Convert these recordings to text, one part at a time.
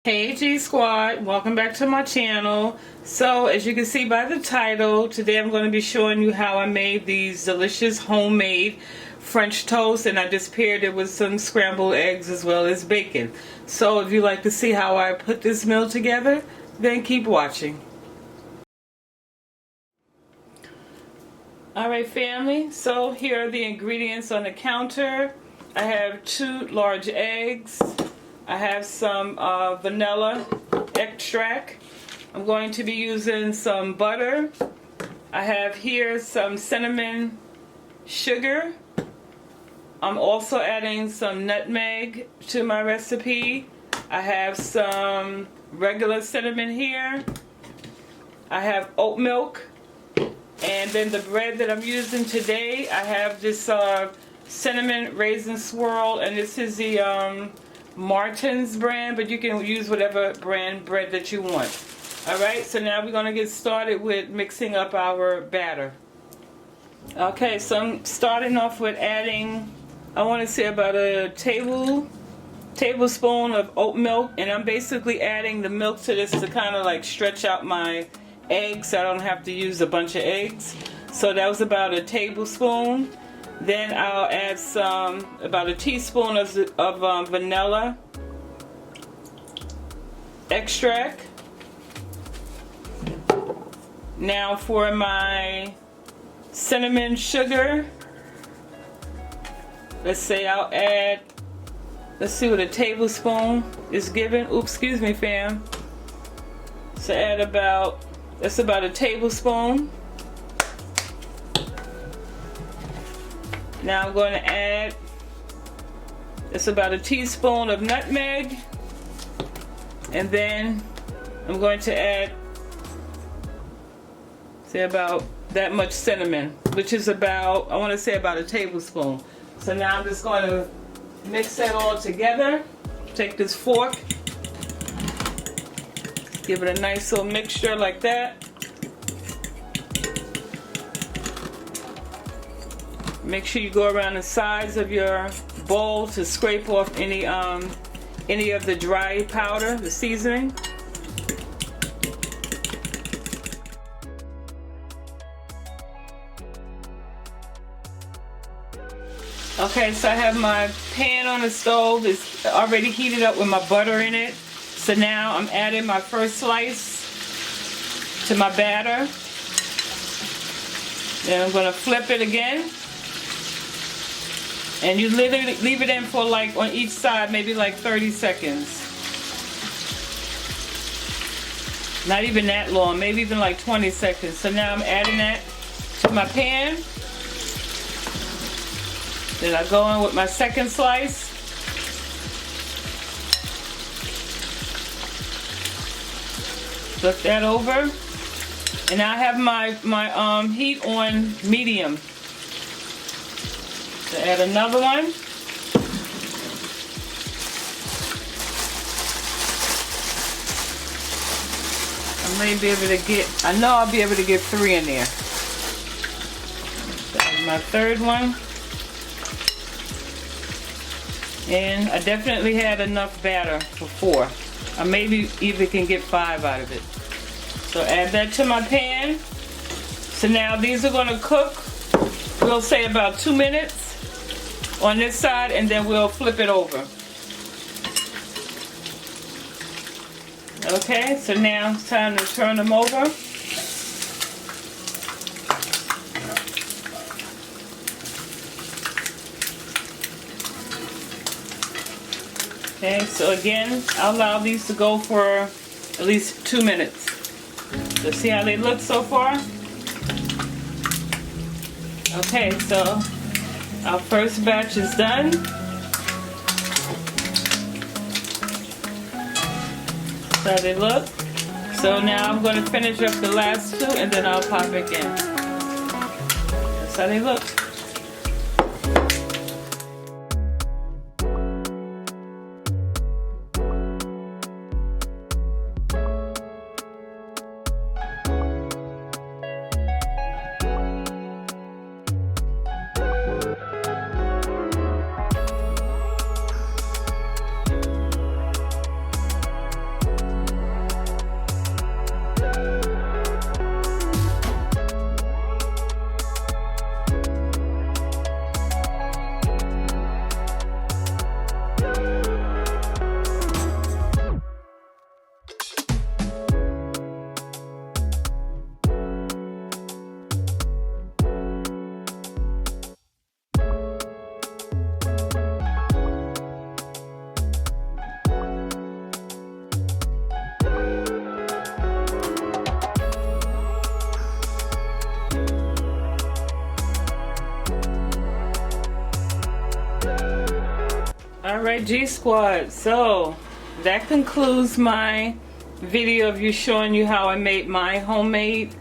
Hey G Squad, welcome back to my channel. So as you can see by the title, today I'm going to be showing you how I made these delicious homemade French toast, and I just paired it with some scrambled eggs as well as bacon. So if you like to see how I put this meal together, then keep watching. Alright family, so here are the ingredients on the counter. I have 2 large eggs. I have some vanilla extract. I'm going to be using some butter. I have here some cinnamon sugar. I'm also adding some nutmeg to my recipe. I have some regular cinnamon here. I have oat milk. And then the bread that I'm using today, I have this cinnamon raisin swirl, and this is the Martin's brand, but you can use whatever brand bread that you want. Alright, so now we're going to get started with mixing up our batter. Okay, so I'm starting off with adding, I want to say about a tablespoon of oat milk, and I'm basically adding the milk to this to kind of like stretch out my eggs so I don't have to use a bunch of eggs. So that was about a tablespoon. Then I'll add about a teaspoon of vanilla extract. Now for my cinnamon sugar, let's say I'll add, let's see what a tablespoon is given. Oops, excuse me fam. So add that's about a tablespoon. Now I'm going to add, it's about a teaspoon of nutmeg, and then I'm going to add, say about that much cinnamon, which is about, I want to say about a tablespoon. So now I'm just going to mix that all together. Take this fork, give it a nice little mixture like that. Make sure you go around the sides of your bowl to scrape off any of the dry powder, the seasoning. Okay, so I have my pan on the stove. It's already heated up with my butter in it. So now I'm adding my first slice to my batter. Then I'm going to flip it again. And you literally leave it in for like on each side, maybe like 30 seconds. Not even that long, maybe even like 20 seconds. So now I'm adding that to my pan. Then I go in with my second slice. Flip that over. And I have my heat on medium. So add another one. I know I'll be able to get 3 in there. So add my third one. And I definitely had enough batter for 4. I maybe even can get 5 out of it. So add that to my pan. So now these are going to cook, we'll say about 2 minutes on this side, and then we'll flip it over. Okay, so now it's time to turn them over. Okay, so again, I'll allow these to go for at least 2 minutes. Let's see how they look so far. Okay, so our first batch is done. So how they look. So now I'm going to finish up the last 2 and then I'll pop it in. That's how they look. Alright, G Squad, so that concludes my video of you showing you how I made my homemade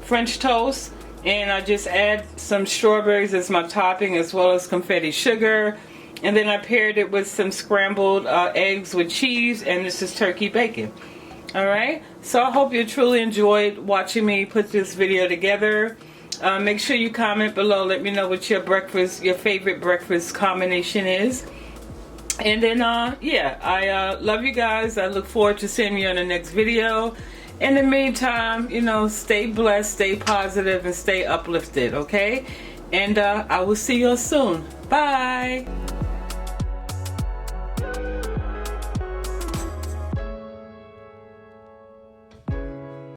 French toast. And I just add some strawberries as my topping, as well as confetti sugar, and then I paired it with some scrambled eggs with cheese, and this is turkey bacon. Alright, so I hope you truly enjoyed watching me put this video together. Make sure you comment below, let me know what your favorite breakfast combination is. And then yeah, I love you guys. I look forward to seeing you in the next video. In the meantime, you know, stay blessed, stay positive, and stay uplifted, okay? And I will see you soon. Bye.